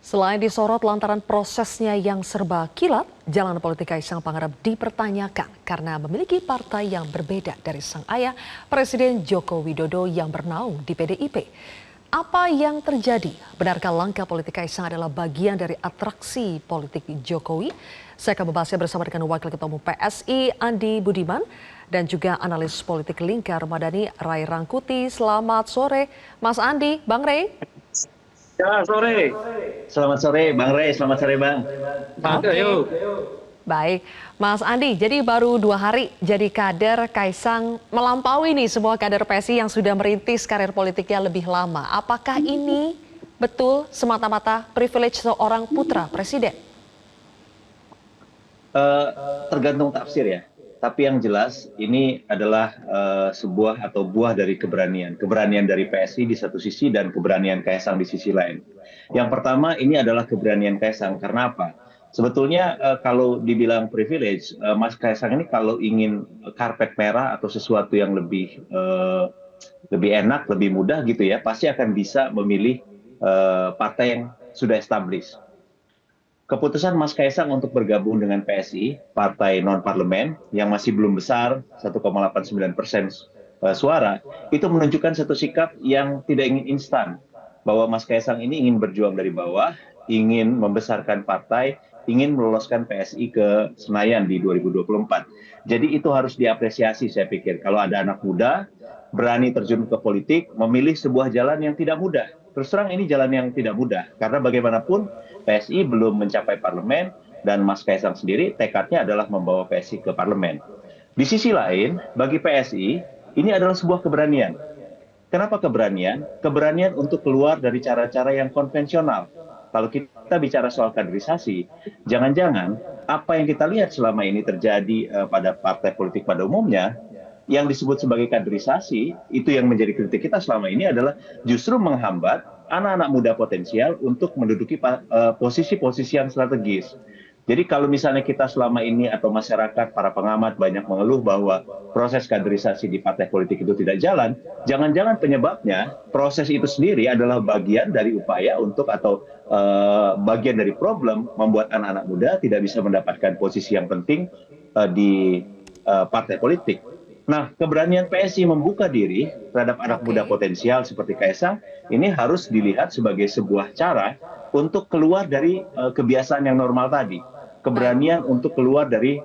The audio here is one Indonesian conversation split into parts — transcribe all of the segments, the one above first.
Selain disorot lantaran prosesnya yang serba kilat, jalan politik Kaisang Pangarep dipertanyakan karena memiliki partai yang berbeda dari sang ayah, Presiden Joko Widodo yang bernaung di PDIP. Apa yang terjadi? Benarkah langkah politik Kaisang adalah bagian dari atraksi politik Jokowi? Saya akan membahasnya bersama dengan Wakil Ketua Umum PSI Andi Budiman dan juga analis politik Lingkar Madani Ray Rangkuti. Selamat sore Mas Andi, Bang Ray. Ya, sore. Selamat sore Bang Rey, selamat sore Bang. Oke. Yuk. Baik, Mas Andi, jadi baru 2 hari jadi kader, Kaisang melampaui nih semua kader PSI yang sudah merintis karir politiknya lebih lama. Apakah ini betul semata-mata privilege seorang putra presiden? Tergantung tafsir ya. Tapi yang jelas ini adalah sebuah atau buah dari keberanian. Keberanian dari PSI di satu sisi dan keberanian Kaisang di sisi lain. Yang pertama ini adalah keberanian Kaisang. Karena apa? Sebetulnya kalau dibilang privilege, Mas Kaisang ini kalau ingin karpet merah atau sesuatu yang lebih enak, lebih mudah gitu ya, pasti akan bisa memilih partai yang sudah established. Keputusan Mas Kaisang untuk bergabung dengan PSI, partai non-parlemen yang masih belum besar, 1,89% suara, itu menunjukkan satu sikap yang tidak ingin instan. Bahwa Mas Kaisang ini ingin berjuang dari bawah, ingin membesarkan partai, ingin meloloskan PSI ke Senayan di 2024. Jadi itu harus diapresiasi saya pikir. Kalau ada anak muda, berani terjun ke politik, memilih sebuah jalan yang tidak mudah. Terus terang ini jalan yang tidak mudah, karena bagaimanapun PSI belum mencapai parlemen, dan Mas Kaisang sendiri tekadnya adalah membawa PSI ke parlemen. Di sisi lain, bagi PSI, ini adalah sebuah keberanian. Kenapa keberanian? Keberanian untuk keluar dari cara-cara yang konvensional. Kalau kita bicara soal kaderisasi, jangan-jangan apa yang kita lihat selama ini terjadi pada partai politik pada umumnya, yang disebut sebagai kaderisasi, itu yang menjadi kritik kita selama ini adalah justru menghambat anak-anak muda potensial untuk menduduki posisi-posisi yang strategis. Jadi kalau misalnya kita selama ini atau masyarakat, para pengamat banyak mengeluh bahwa proses kaderisasi di partai politik itu tidak jalan, jangan-jangan penyebabnya proses itu sendiri adalah bagian dari upaya untuk atau bagian dari problem membuat anak-anak muda tidak bisa mendapatkan posisi yang penting di partai politik. Nah, keberanian PSI membuka diri terhadap anak muda potensial seperti Kaisang ini harus dilihat sebagai sebuah cara untuk keluar dari kebiasaan yang normal tadi. Keberanian untuk keluar dari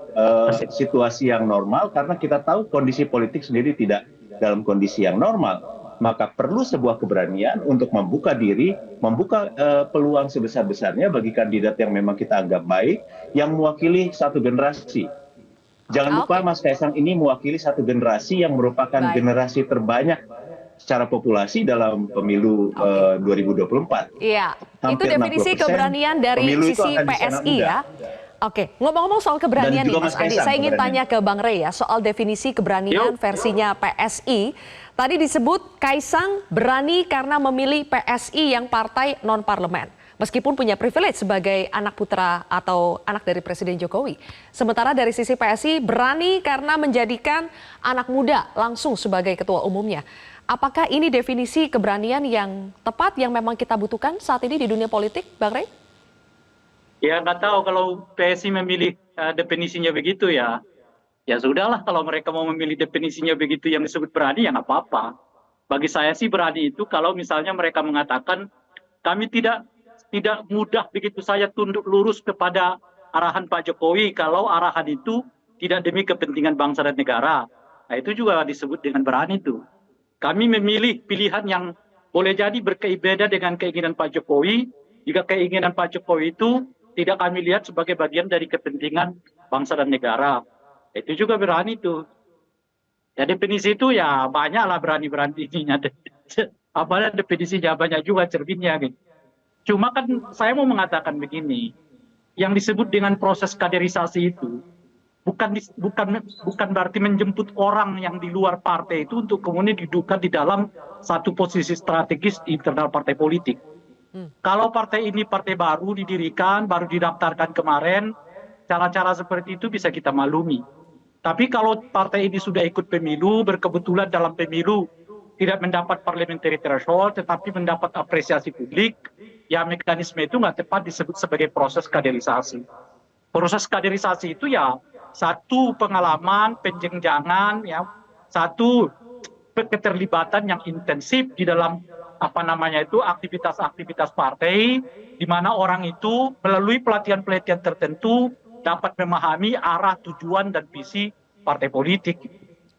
situasi yang normal, karena kita tahu kondisi politik sendiri tidak dalam kondisi yang normal. Maka perlu sebuah keberanian untuk membuka diri, membuka peluang sebesar-besarnya bagi kandidat yang memang kita anggap baik, yang mewakili satu generasi. Jangan lupa Mas Kaisang ini mewakili satu generasi yang merupakan generasi terbanyak secara populasi dalam pemilu 2024. Iya, itu definisi keberanian dari sisi PSI ya. Oke, ngomong-ngomong soal keberanian nih Mas Andi, saya ingin tanya ke Bang Rey ya, soal definisi keberanian versinya PSI. Tadi disebut Kaisang berani karena memilih PSI yang partai non-parlemen. Meskipun punya privilege sebagai anak putra atau anak dari Presiden Jokowi. Sementara dari sisi PSI berani karena menjadikan anak muda langsung sebagai ketua umumnya. Apakah ini definisi keberanian yang tepat yang memang kita butuhkan saat ini di dunia politik, Bang Rey? Ya, nggak tahu kalau PSI memilih definisinya begitu ya. Ya sudahlah, kalau mereka mau memilih definisinya begitu yang disebut berani, ya nggak apa-apa. Bagi saya sih berani itu kalau misalnya mereka mengatakan kami tidak mudah begitu saja tunduk lurus kepada arahan Pak Jokowi kalau arahan itu tidak demi kepentingan bangsa dan negara. Nah, itu juga disebut dengan berani itu. Kami memilih pilihan yang boleh jadi berbeda dengan keinginan Pak Jokowi. Jika keinginan Pak Jokowi itu tidak kami lihat sebagai bagian dari kepentingan bangsa dan negara. Itu juga berani itu. Ya definisi itu ya banyaklah berani-beraninya. Apalagi definisinya banyak juga cerminnya gitu. Cuma kan saya mau mengatakan begini, yang disebut dengan proses kaderisasi itu bukan berarti menjemput orang yang di luar partai itu untuk kemudian didudukkan di dalam satu posisi strategis di internal partai politik. Kalau partai ini partai baru didirikan, baru didaftarkan kemarin, cara-cara seperti itu bisa kita maklumi. Tapi kalau partai ini sudah ikut pemilu, berkebetulan dalam pemilu tidak mendapat parliamentary threshold, tetapi mendapat apresiasi publik, ya mekanisme itu nggak tepat disebut sebagai proses kaderisasi. Proses kaderisasi itu ya satu pengalaman, penjenjangan, ya satu keterlibatan yang intensif di dalam aktivitas-aktivitas partai, di mana orang itu melalui pelatihan-pelatihan tertentu dapat memahami arah, tujuan, dan visi partai politik.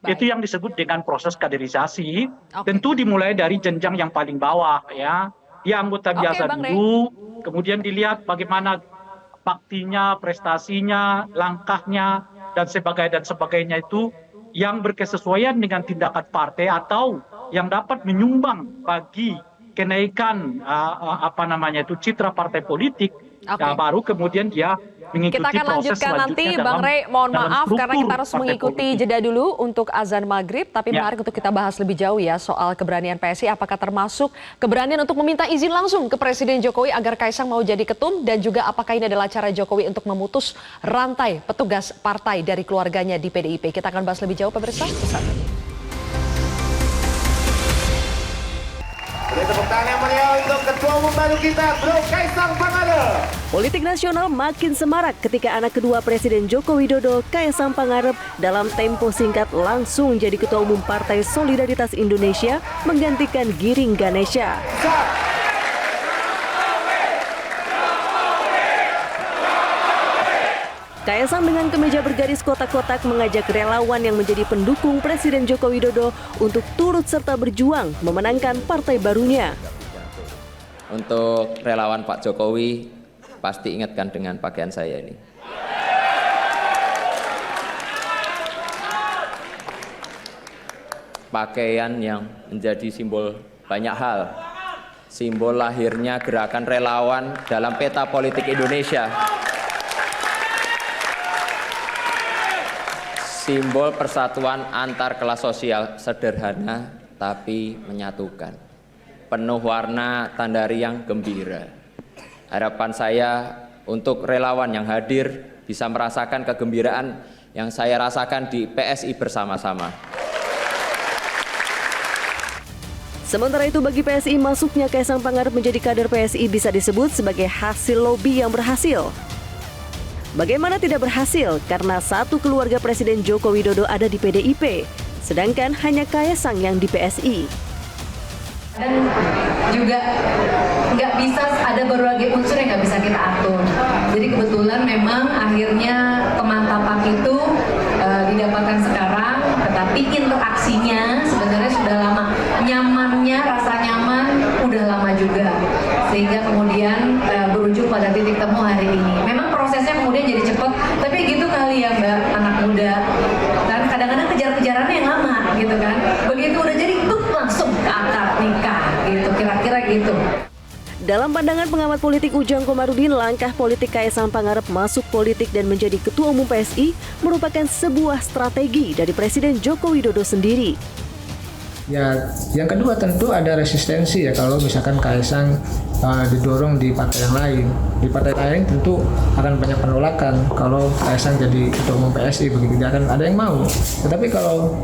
Baik. Itu yang disebut dengan proses kaderisasi. Okay. Tentu dimulai dari jenjang yang paling bawah, ya. Dia anggota biasa dulu, kemudian dilihat bagaimana baktinya, prestasinya, langkahnya, dan sebagainya itu yang berkesesuaian dengan tindakan partai atau yang dapat menyumbang bagi kenaikan citra partai politik. Okay. Ya, baru kemudian dia mengikuti kita akan lanjutkan nanti, Bang Rey. Mohon maaf karena kita harus mengikuti jeda dulu untuk azan maghrib. Tapi menarik untuk kita bahas lebih jauh ya soal keberanian PSI. Apakah termasuk keberanian untuk meminta izin langsung ke Presiden Jokowi agar Kaisang mau jadi ketum, dan juga apakah ini adalah cara Jokowi untuk memutus rantai petugas partai dari keluarganya di PDIP. Kita akan bahas lebih jauh, pemirsa. Tepuk tangan yang meriah untuk Ketua Umum baru kita, Bro Kaisang Pangarep. Politik nasional makin semarak ketika anak kedua Presiden Joko Widodo, Kaisang Pangarep, dalam tempo singkat langsung jadi Ketua Umum Partai Solidaritas Indonesia menggantikan Giring Ganesha. Kaisang dengan kemeja bergaris kotak-kotak mengajak relawan yang menjadi pendukung Presiden Joko Widodo untuk turut serta berjuang memenangkan partai barunya. Untuk relawan Pak Jokowi, pasti ingatkan dengan pakaian saya ini. Pakaian yang menjadi simbol banyak hal. Simbol lahirnya gerakan relawan dalam peta politik Indonesia. Simbol persatuan antar kelas sosial, sederhana tapi menyatukan. Penuh warna tanda riang gembira. Harapan saya untuk relawan yang hadir bisa merasakan kegembiraan yang saya rasakan di PSI bersama-sama. Sementara itu bagi PSI, masuknya Kaisang Pangarep menjadi kader PSI bisa disebut sebagai hasil lobi yang berhasil. Bagaimana tidak berhasil karena satu keluarga Presiden Joko Widodo ada di PDIP, sedangkan hanya Kaisang yang di PSI. Dan juga nggak bisa, ada berbagai unsur yang nggak bisa kita atur. Jadi kebetulan memang akhirnya kemantapan itu didapatkan sekarang, tetapi interaksinya sebenarnya sudah lama. Nyamannya, rasa nyaman udah lama juga, sehingga kemudian berujung pada titik temu hari ini. Memang prosesnya kemudian jadi cepat, tapi gitu kali ya Mbak, anak muda kan kadang-kadang kejar-kejarannya yang lama gitu kan. Begitu udah jadi langsung ke akad nikah gitu, kira-kira gitu. Dalam pandangan pengamat politik Ujang Komarudin, langkah politik Kaisang Pangarep masuk politik dan menjadi Ketua Umum PSI merupakan sebuah strategi dari Presiden Joko Widodo sendiri. Ya, yang kedua tentu ada resistensi ya kalau misalkan Kaisang didorong di partai yang lain. Di partai lain tentu akan banyak penolakan kalau Kaisang jadi Ketua Umum PSI, begitu tidak akan ada yang mau. Tetapi kalau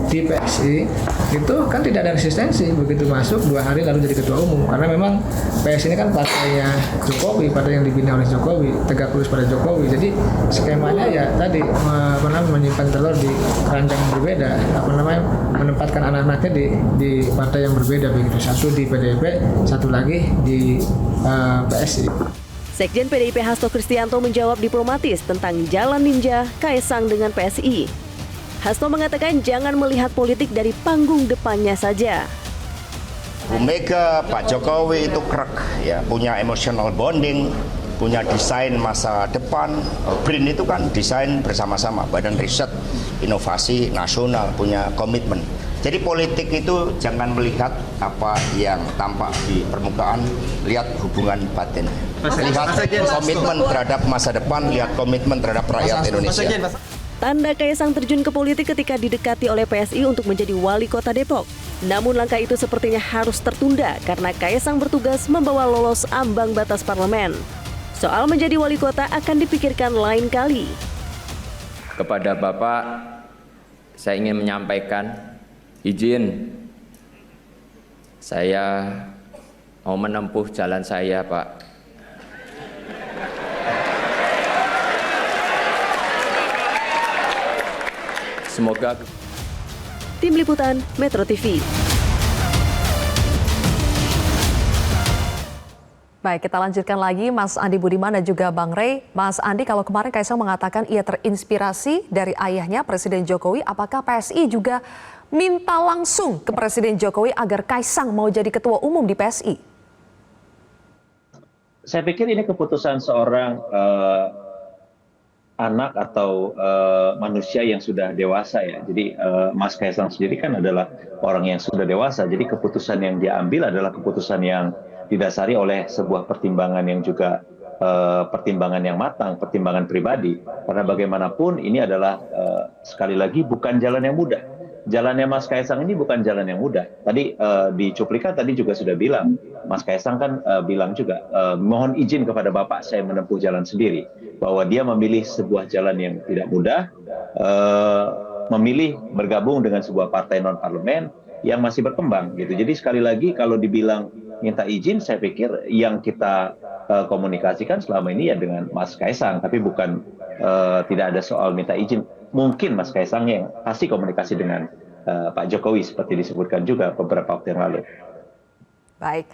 di PSI itu kan tidak ada resistensi, begitu masuk 2 hari lalu jadi Ketua Umum, karena memang PSI ini kan partainya Jokowi, partai yang dibina oleh Jokowi, tegak lurus pada Jokowi. Jadi skemanya ya tadi menyimpan telur di keranjang yang berbeda, menempatkan anak-anaknya di partai yang berbeda begitu, satu di PDIP, satu lagi di PSI. Sekjen PDIP Hasto Kristianto menjawab diplomatis tentang jalan ninja Kaisang dengan PSI. Hasto mengatakan jangan melihat politik dari panggung depannya saja. Bu Mega, Pak Jokowi itu krek ya, punya emotional bonding, punya desain masa depan. BRIN itu kan desain bersama-sama, Badan Riset Inovasi Nasional, punya komitmen. Jadi politik itu jangan melihat apa yang tampak di permukaan, lihat hubungan batin. Lihat komitmen terhadap masa depan, lihat komitmen terhadap rakyat Indonesia. Tanda Kaisang terjun ke politik ketika didekati oleh PSI untuk menjadi wali kota Depok. Namun langkah itu sepertinya harus tertunda karena Kaisang bertugas membawa lolos ambang batas parlemen. Soal menjadi wali kota akan dipikirkan lain kali. Kepada Bapak, saya ingin menyampaikan izin saya mau menempuh jalan saya, Pak. Semoga. Tim Liputan Metro TV. Baik, kita lanjutkan lagi Mas Andi Budiman dan juga Bang Rey. Mas Andi, kalau kemarin Kaisang mengatakan ia terinspirasi dari ayahnya Presiden Jokowi, apakah PSI juga minta langsung ke Presiden Jokowi agar Kaisang mau jadi ketua umum di PSI? Saya pikir ini keputusan seorang anak atau manusia yang sudah dewasa ya. Jadi Mas Kaisang sendiri kan adalah orang yang sudah dewasa. Jadi keputusan yang dia ambil adalah keputusan yang didasari oleh sebuah pertimbangan yang juga pertimbangan yang matang, pertimbangan pribadi. Karena bagaimanapun ini adalah sekali lagi bukan jalan yang mudah. Jalannya Mas Kaisang ini bukan jalan yang mudah. Tadi di cuplikan tadi juga sudah bilang, Mas Kaisang kan bilang juga, mohon izin kepada Bapak saya menempuh jalan sendiri. Bahwa dia memilih sebuah jalan yang tidak mudah, memilih bergabung dengan sebuah partai non-parlemen yang masih berkembang gitu. Jadi sekali lagi kalau dibilang minta izin, saya pikir yang kita komunikasikan selama ini ya dengan Mas Kaisang, tapi bukan tidak ada soal minta izin. Mungkin Mas Kaisang yang pasti komunikasi dengan Pak Jokowi seperti disebutkan juga beberapa waktu yang lalu. Baik,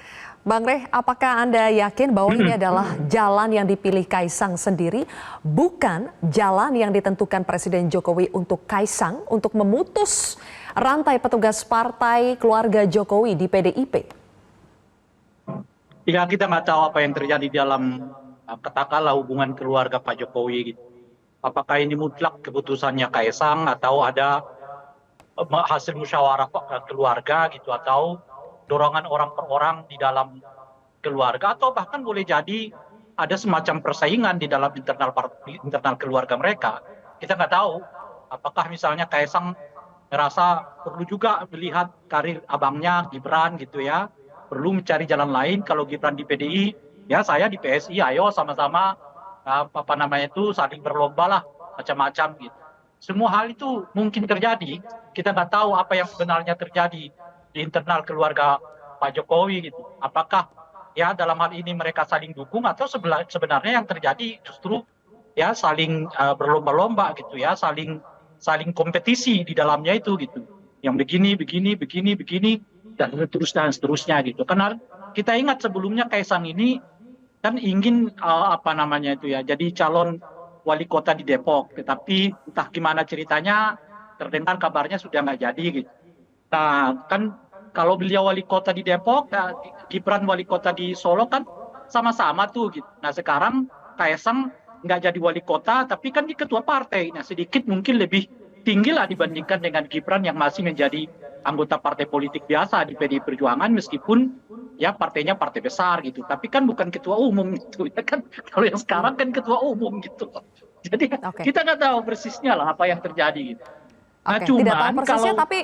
Bang Rey, apakah Anda yakin bahwa ini adalah jalan yang dipilih Kaisang sendiri, bukan jalan yang ditentukan Presiden Jokowi untuk Kaisang untuk memutus rantai petugas partai keluarga Jokowi di PDIP? Ya, kita nggak tahu apa yang terjadi dalam katakanlah hubungan keluarga Pak Jokowi gitu. Apakah ini mutlak keputusannya Kaisang atau ada hasil musyawarah keluarga gitu, atau dorongan orang per orang di dalam keluarga, atau bahkan boleh jadi ada semacam persaingan di dalam internal keluarga mereka. Kita nggak tahu apakah misalnya Kaisang merasa perlu juga melihat karir abangnya Gibran gitu ya, perlu mencari jalan lain. Kalau Gibran di PDI, ya saya di PSI, ayo sama-sama saling berlomba lah macam-macam gitu. Semua hal itu mungkin terjadi. Kita nggak tahu apa yang sebenarnya terjadi di internal keluarga Pak Jokowi gitu. Apakah ya dalam hal ini mereka saling dukung, atau sebenarnya yang terjadi justru ya saling berlomba-lomba gitu ya, saling kompetisi di dalamnya itu gitu. Yang begini dan seterusnya gitu. Karena kita ingat sebelumnya Kaisang ini kan ingin jadi calon wali kota di Depok, tetapi entah gimana ceritanya terdengar kabarnya sudah nggak jadi gitu. Nah kan kalau beliau wali kota di Depok, Gibran wali kota di Solo kan sama-sama tuh gitu. Nah sekarang Kaisang nggak jadi wali kota, tapi kan di ketua partai. Nah sedikit mungkin lebih tinggi lah dibandingkan dengan Gibran yang masih menjadi anggota partai politik biasa di PDI Perjuangan, meskipun ya partainya partai besar gitu, tapi kan bukan ketua umum gitu ya kan. Kalau yang sekarang kan ketua umum gitu. Jadi kita nggak tahu persisnya lah apa yang terjadi gitu. Nah, tidak tahu persisnya, tapi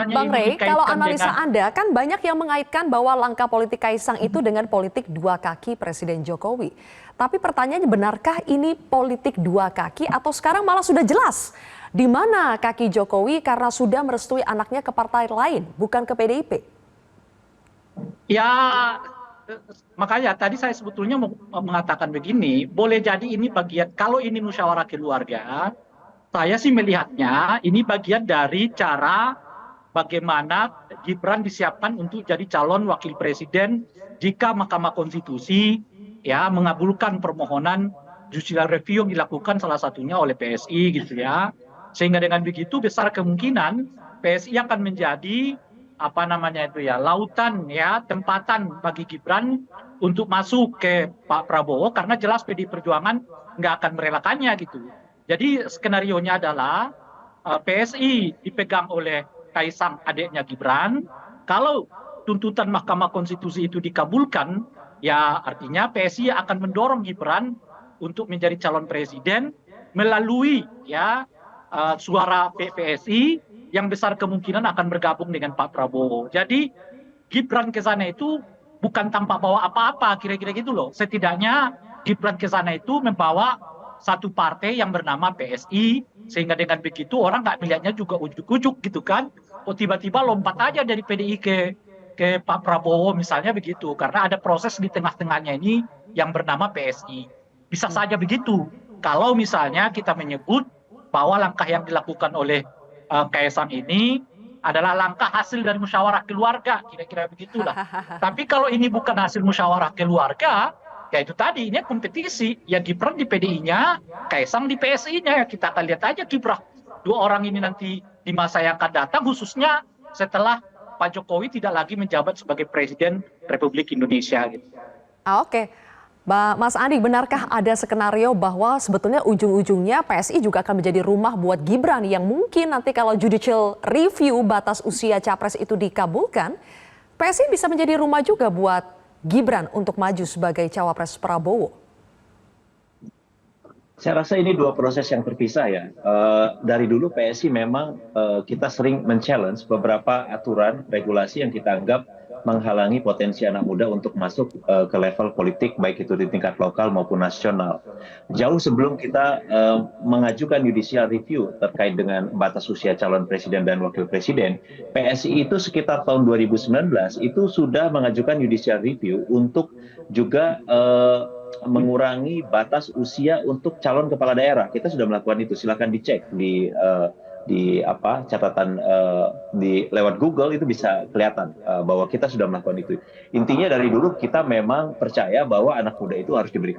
Bang Rey, kalau analisa Anda kan banyak yang mengaitkan bahwa langkah politik Kaisang itu dengan politik dua kaki Presiden Jokowi. Tapi pertanyaannya, benarkah ini politik dua kaki atau sekarang malah sudah jelas di mana kaki Jokowi karena sudah merestui anaknya ke partai lain, bukan ke PDIP? Ya, makanya tadi saya sebetulnya mengatakan begini, boleh jadi ini bagian, kalau ini musyawarah keluarga, saya sih melihatnya ini bagian dari cara bagaimana Gibran disiapkan untuk jadi calon wakil presiden jika Mahkamah Konstitusi ya mengabulkan permohonan judicial review yang dilakukan salah satunya oleh PSI gitu ya. Sehingga dengan begitu besar kemungkinan PSI akan menjadi lautan ya, tempatan bagi Gibran untuk masuk ke Pak Prabowo, karena jelas PDI Perjuangan nggak akan merelakannya gitu. Jadi skenarionya adalah PSI dipegang oleh Kaisang adiknya Gibran. Kalau tuntutan Mahkamah Konstitusi itu dikabulkan, ya artinya PSI akan mendorong Gibran untuk menjadi calon presiden melalui ya suara PSI yang besar kemungkinan akan bergabung dengan Pak Prabowo. Jadi Gibran ke sana itu bukan tanpa bawa apa-apa, kira-kira gitu loh. Setidaknya Gibran ke sana itu membawa satu partai yang bernama PSI, sehingga dengan begitu orang nggak melihatnya juga ujuk-ujuk gitu kan. kok tiba-tiba lompat aja dari PDI ke Pak Prabowo misalnya begitu, karena ada proses di tengah-tengahnya ini yang bernama PSI. Bisa saja begitu. Kalau misalnya kita menyebut bahwa langkah yang dilakukan oleh Kaisang ini adalah langkah hasil dari musyawarah keluarga, kira-kira begitulah. Tapi kalau ini bukan hasil musyawarah keluarga, ya itu tadi, ini kompetisi. Ya Gibran di PDI-nya, Kaisang di PSI-nya. Ya kita akan lihat aja kiprah dua orang ini nanti di masa yang akan datang, khususnya setelah Pak Jokowi tidak lagi menjabat sebagai Presiden Republik Indonesia. Gitu. Oke. Mas Andi, benarkah ada skenario bahwa sebetulnya ujung-ujungnya PSI juga akan menjadi rumah buat Gibran yang mungkin nanti kalau judicial review batas usia capres itu dikabulkan, PSI bisa menjadi rumah juga buat Gibran untuk maju sebagai cawapres Prabowo? Saya rasa ini dua proses yang terpisah ya. Dari dulu PSI memang kita sering men-challenge beberapa aturan regulasi yang kita anggap menghalangi potensi anak muda untuk masuk ke level politik, baik itu di tingkat lokal maupun nasional. Jauh sebelum kita mengajukan judicial review terkait dengan batas usia calon presiden dan wakil presiden, PSI itu sekitar tahun 2019 itu sudah mengajukan judicial review untuk juga mengurangi batas usia untuk calon kepala daerah. Kita sudah melakukan itu. Silakan dicek di catatan di lewat Google, itu bisa kelihatan bahwa kita sudah melakukan itu. Intinya dari dulu kita memang percaya bahwa anak muda itu harus diberi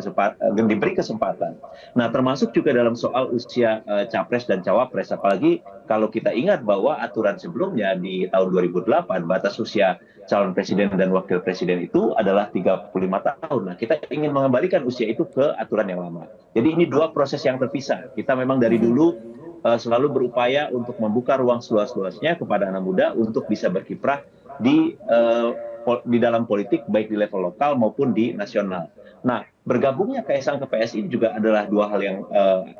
kesempatan. Nah, termasuk juga dalam soal usia capres dan cawapres, apalagi kalau kita ingat bahwa aturan sebelumnya di tahun 2008 batas usia calon presiden dan wakil presiden itu adalah 35 tahun. Nah, kita ingin mengembalikan usia itu ke aturan yang lama. Jadi ini dua proses yang terpisah. Kita memang dari dulu selalu berupaya untuk membuka ruang seluas-luasnya kepada anak muda untuk bisa berkiprah di dalam politik, baik di level lokal maupun di nasional. Nah, bergabungnya Kaisang ke PSI juga adalah dua hal yang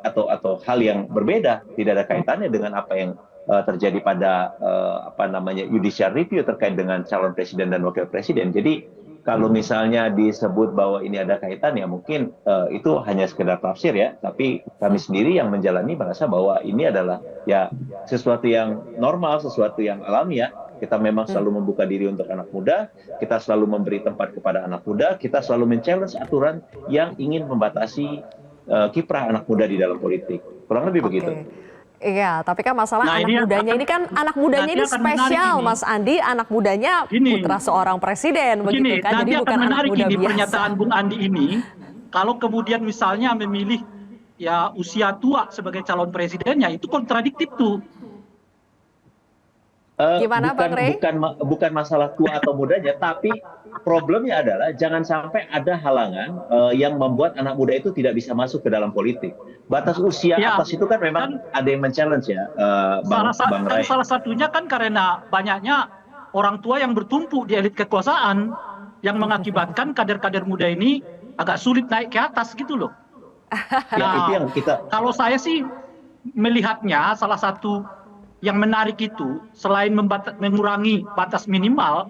atau hal yang berbeda, tidak ada kaitannya dengan apa yang terjadi pada judicial review terkait dengan calon presiden dan wakil presiden. Jadi kalau misalnya disebut bahwa ini ada kaitan, ya mungkin itu hanya sekedar tafsir ya. Tapi kami sendiri yang menjalani merasa bahwa ini adalah ya sesuatu yang normal, sesuatu yang alami ya. Kita memang selalu membuka diri untuk anak muda, kita selalu memberi tempat kepada anak muda, kita selalu men-challenge aturan yang ingin membatasi kiprah anak muda di dalam politik. Kurang lebih begitu. Iya, tapi kan masalah anak mudanya ini kan anak mudanya ini spesial, Mas Andi. Anak mudanya putra seorang presiden, begitu kan? Jadi bukan anak muda biasa. Pernyataan Bung Andi ini, kalau kemudian misalnya memilih ya usia tua sebagai calon presidennya, itu kontradiktif tuh. Gimana Bang Rey? Bukan masalah tua atau mudanya, tapi problemnya adalah jangan sampai ada halangan yang membuat anak muda itu tidak bisa masuk ke dalam politik. Batas usia atas itu kan memang ada yang men-challenge ya, Bang Rey. Salah satunya kan karena banyaknya orang tua yang bertumpu di elit kekuasaan yang mengakibatkan kader-kader muda ini agak sulit naik ke atas gitu loh. Nah, itu yang kalau saya sih melihatnya salah satu yang menarik itu selain mengurangi batas minimal,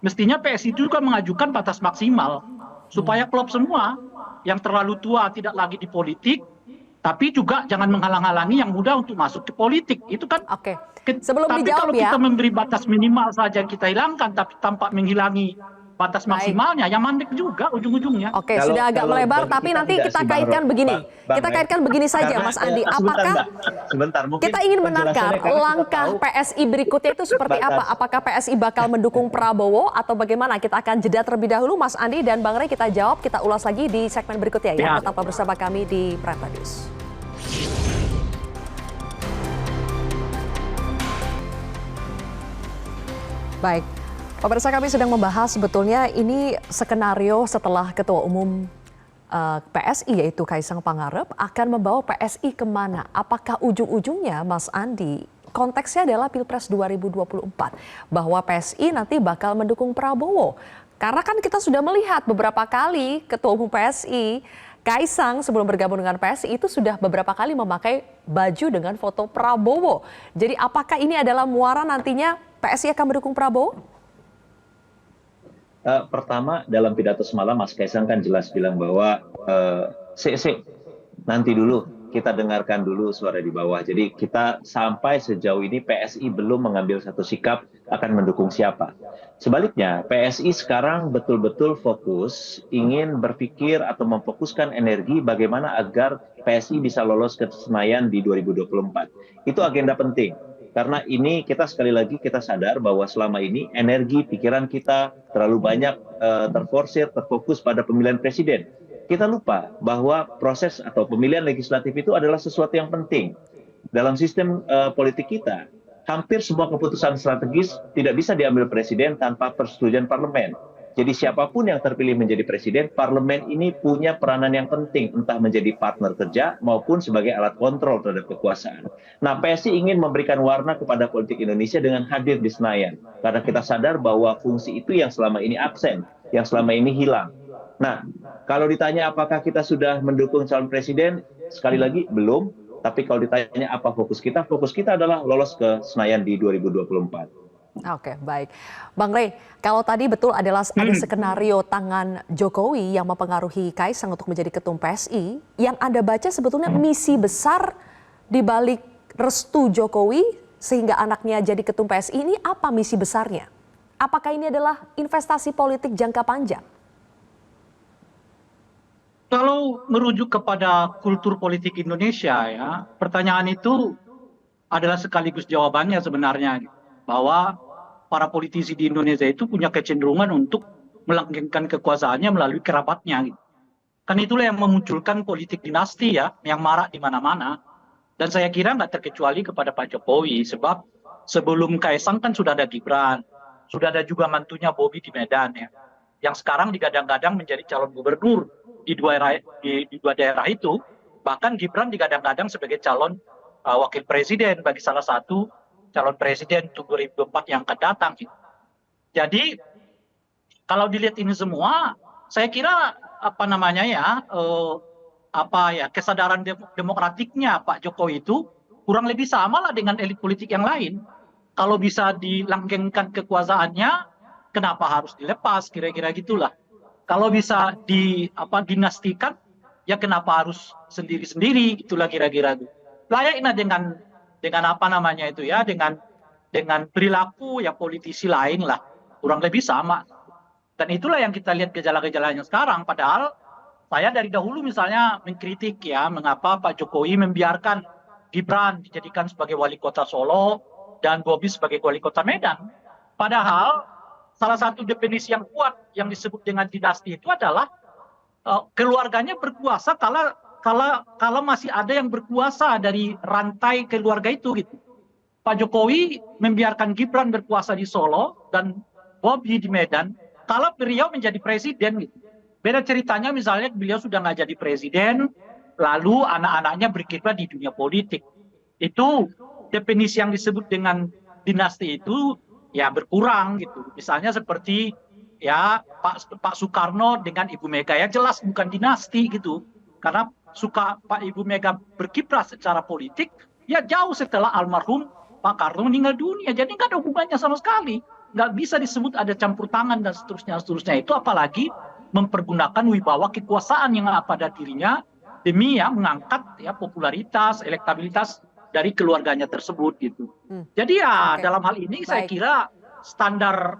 mestinya PSI itu juga mengajukan batas maksimal supaya klub semua yang terlalu tua tidak lagi di politik, tapi juga jangan menghalang-halangi yang muda untuk masuk ke politik. Itu kan. Oke. Sebelum tapi dijawab kalau kita memberi batas minimal saja kita hilangkan, tapi tanpa menghilangi batas maksimalnya, yang mandek juga ujung-ujungnya. Oke, sudah agak melebar, tapi nanti kita kaitkan begini. Kita kaitkan begini saja, Mas Andi. Apakah kita ingin menakar langkah PSI berikutnya itu seperti apa? Apakah PSI bakal mendukung Prabowo atau bagaimana? Kita akan jeda terlebih dahulu, Mas Andi dan Bang Rey. Kita jawab, kita ulas lagi di segmen berikutnya ya. Tetaplah bersama kami di Prime News. Baik. Pemirsa, kami sedang membahas sebetulnya ini skenario setelah Ketua Umum PSI yaitu Kaisang Pangarep akan membawa PSI kemana? Apakah ujung-ujungnya Mas Andi konteksnya adalah Pilpres 2024 bahwa PSI nanti bakal mendukung Prabowo? Karena kan kita sudah melihat beberapa kali Ketua Umum PSI Kaisang sebelum bergabung dengan PSI itu sudah beberapa kali memakai baju dengan foto Prabowo. Jadi apakah ini adalah muara nantinya PSI akan mendukung Prabowo? Pertama, dalam pidato semalam Mas Kaisang kan jelas bilang bahwa nanti dulu kita dengarkan dulu suara di bawah. Jadi kita sampai sejauh ini PSI belum mengambil satu sikap akan mendukung siapa. Sebaliknya, PSI sekarang betul-betul fokus ingin berpikir atau memfokuskan energi bagaimana agar PSI bisa lolos ke Senayan di 2024. Itu agenda penting. Karena ini kita sekali lagi kita sadar bahwa selama ini energi pikiran kita terlalu banyak terfokus pada pemilihan presiden. Kita lupa bahwa proses atau pemilihan legislatif itu adalah sesuatu yang penting. Dalam sistem politik kita, hampir semua keputusan strategis tidak bisa diambil presiden tanpa persetujuan parlemen. Jadi siapapun yang terpilih menjadi presiden, parlemen ini punya peranan yang penting, entah menjadi partner kerja maupun sebagai alat kontrol terhadap kekuasaan. Nah, PSI ingin memberikan warna kepada politik Indonesia dengan hadir di Senayan. Karena kita sadar bahwa fungsi itu yang selama ini absen, yang selama ini hilang. Nah, kalau ditanya apakah kita sudah mendukung calon presiden, sekali lagi belum. Tapi kalau ditanya apa fokus kita adalah lolos ke Senayan di 2024. Oke, baik. Bang Rey, kalau tadi betul ada skenario tangan Jokowi yang mempengaruhi Kaisang untuk menjadi ketum PSI, yang Anda baca sebetulnya misi besar di balik restu Jokowi sehingga anaknya jadi ketum PSI ini apa misi besarnya? Apakah ini adalah investasi politik jangka panjang? Kalau merujuk kepada kultur politik Indonesia ya, pertanyaan itu adalah sekaligus jawabannya sebenarnya, bahwa para politisi di Indonesia itu punya kecenderungan untuk melanggengkan kekuasaannya melalui kerabatnya. Kan itulah yang memunculkan politik dinasti ya, yang marak di mana-mana. Dan saya kira nggak terkecuali kepada Pak Jokowi, sebab sebelum Kaisang kan sudah ada Gibran, sudah ada juga mantunya Bobi di Medan ya, yang sekarang digadang-gadang menjadi calon gubernur di dua daerah itu. Bahkan Gibran digadang-gadang sebagai calon wakil presiden bagi salah satu calon presiden untuk 2024 yang akan datang. Jadi kalau dilihat ini semua, saya kira kesadaran demokratiknya Pak Jokowi itu kurang lebih sama lah dengan elit politik yang lain. Kalau bisa dilanggengkan kekuasaannya, kenapa harus dilepas? Kira-kira gitulah. Kalau bisa dinastikan, ya kenapa harus sendiri-sendiri? Itulah kira-kira itu. Layaknya dengan perilaku ya politisi lain lah, kurang lebih sama. Dan itulah yang kita lihat gejala-gejalanya sekarang. Padahal saya dari dahulu misalnya mengkritik ya, mengapa Pak Jokowi membiarkan Gibran dijadikan sebagai wali kota Solo dan Bobi sebagai wali kota Medan. Padahal salah satu definisi yang kuat yang disebut dengan dinasti itu adalah keluarganya berkuasa kalau masih ada yang berkuasa dari rantai keluarga itu gitu. Pak Jokowi membiarkan Gibran berkuasa di Solo dan Bobi di Medan kalau beliau menjadi presiden gitu. Beda ceritanya misalnya beliau sudah nggak jadi presiden, lalu anak-anaknya berkiprah di dunia politik. Itu definisi yang disebut dengan dinasti itu ya berkurang gitu. Misalnya seperti ya Pak Soekarno dengan Ibu Mega, ya jelas bukan dinasti gitu. Karena Pak Ibu Mega berkiprah secara politik ya jauh setelah almarhum Pak Karno meninggal dunia. Jadi nggak ada hubungannya sama sekali. Nggak bisa disebut ada campur tangan dan seterusnya itu, apalagi mempergunakan wibawa kekuasaan yang ada pada dirinya demi ya mengangkat ya popularitas, elektabilitas dari keluarganya tersebut gitu. Jadi ya dalam hal ini saya kira standar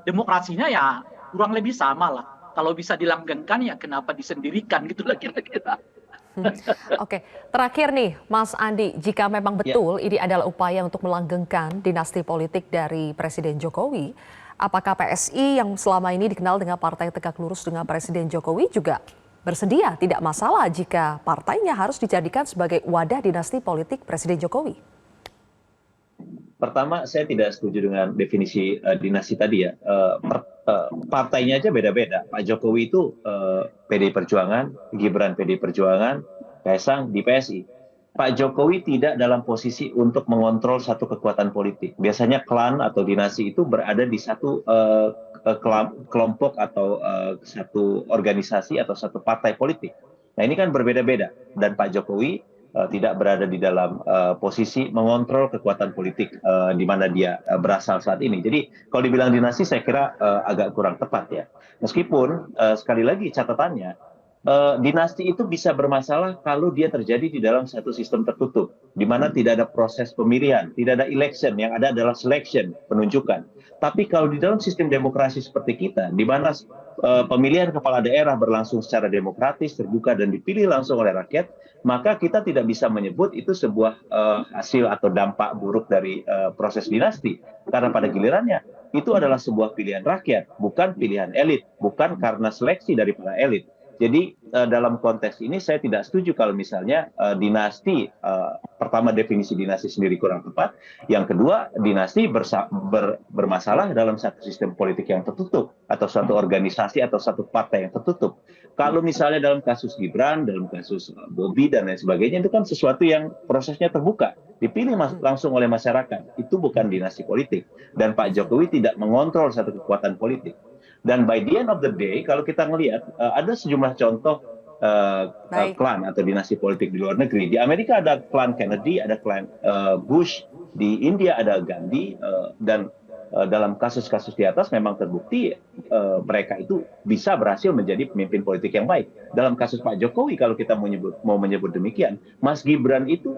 demokrasinya ya kurang lebih sama lah. Kalau bisa dilanggengkan ya kenapa disendirikan gitu lah kira-kira. Oke, terakhir nih Mas Andi, jika memang betul ini adalah upaya untuk melanggengkan dinasti politik dari Presiden Jokowi, apakah PSI yang selama ini dikenal dengan partai tegak lurus dengan Presiden Jokowi juga bersedia, tidak masalah jika partainya harus dijadikan sebagai wadah dinasti politik Presiden Jokowi? Pertama, saya tidak setuju dengan definisi dinasti tadi ya. Partainya aja beda-beda. Pak Jokowi itu PDI Perjuangan, Gibran PDI Perjuangan, Kaisang di PSI. Pak Jokowi tidak dalam posisi untuk mengontrol satu kekuatan politik. Biasanya klan atau dinasti itu berada di satu kelompok atau satu organisasi atau satu partai politik. Nah ini kan berbeda-beda. Dan Pak Jokowi tidak berada di dalam posisi mengontrol kekuatan politik di mana dia berasal saat ini. Jadi kalau dibilang dinasti saya kira agak kurang tepat ya. Meskipun sekali lagi catatannya dinasti itu bisa bermasalah kalau dia terjadi di dalam satu sistem tertutup, di mana tidak ada proses pemilihan, tidak ada election, yang ada adalah selection, penunjukan. Tapi kalau di dalam sistem demokrasi seperti kita, di mana pemilihan kepala daerah berlangsung secara demokratis, terbuka, dan dipilih langsung oleh rakyat, maka kita tidak bisa menyebut itu sebuah hasil atau dampak buruk dari proses dinasti. Karena pada gilirannya, itu adalah sebuah pilihan rakyat, bukan pilihan elit, bukan karena seleksi dari para elit. Jadi dalam konteks ini saya tidak setuju kalau misalnya dinasti, pertama definisi dinasti sendiri kurang tepat, yang kedua dinasti bermasalah dalam satu sistem politik yang tertutup, atau suatu organisasi atau satu partai yang tertutup. Kalau misalnya dalam kasus Gibran, dalam kasus Bobi dan lain sebagainya, itu kan sesuatu yang prosesnya terbuka, dipilih langsung oleh masyarakat, itu bukan dinasti politik. Dan Pak Jokowi tidak mengontrol satu kekuatan politik. Dan by the end of the day, kalau kita melihat ada sejumlah contoh klan atau dinasti politik di luar negeri. Di Amerika ada klan Kennedy, ada klan Bush, di India ada Gandhi, dan dalam kasus-kasus di atas memang terbukti mereka itu bisa berhasil menjadi pemimpin politik yang baik. Dalam kasus Pak Jokowi, kalau kita mau menyebut demikian, Mas Gibran itu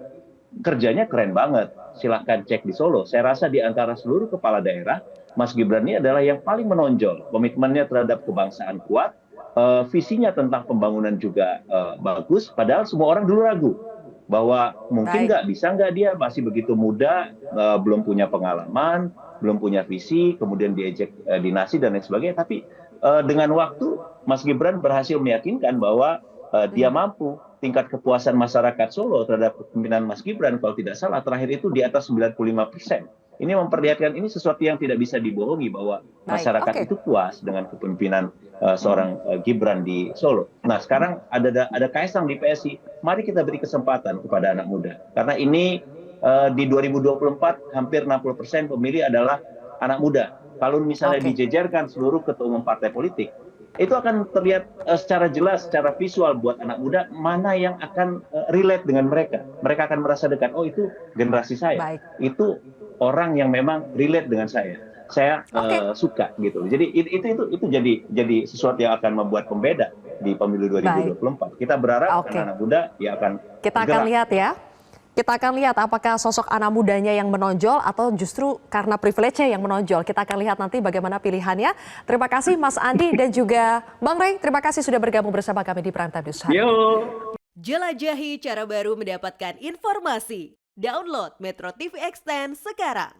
kerjanya keren banget. Silahkan cek di Solo. Saya rasa di antara seluruh kepala daerah, Mas Gibran ini adalah yang paling menonjol. Komitmennya terhadap kebangsaan kuat, visinya tentang pembangunan juga bagus, padahal semua orang dulu ragu bahwa mungkin nggak dia masih begitu muda, belum punya pengalaman, belum punya visi, kemudian diejek dinasti dan lain sebagainya. Tapi dengan waktu, Mas Gibran berhasil meyakinkan bahwa dia mampu. Tingkat kepuasan masyarakat Solo terhadap kepemimpinan Mas Gibran, kalau tidak salah, terakhir itu di atas 95%. Ini memperlihatkan ini sesuatu yang tidak bisa dibohongi, bahwa masyarakat itu puas dengan kepemimpinan seorang Gibran di Solo. Nah, sekarang ada Kaisang di PSI. Mari kita beri kesempatan kepada anak muda. Karena ini di 2024 hampir 60% pemilih adalah anak muda. Kalau misalnya dijejerkan seluruh ketua umum partai politik, itu akan terlihat secara jelas, secara visual buat anak muda mana yang akan relate dengan mereka. Mereka akan merasa dekat. Oh, itu generasi saya. Itu orang yang memang relate dengan saya. Saya suka gitu. Jadi itu jadi sesuatu yang akan membuat pembeda di pemilu 2024. Kita berharap anak muda ya akan kita akan lihat ya. Kita akan lihat apakah sosok anak mudanya yang menonjol atau justru karena privilege-nya yang menonjol. Kita akan lihat nanti bagaimana pilihannya. Terima kasih Mas Andi dan juga Bang Rey. Terima kasih sudah bergabung bersama kami di Prime Time News. Jelajahi cara baru mendapatkan informasi. Download Metro TV Extend sekarang.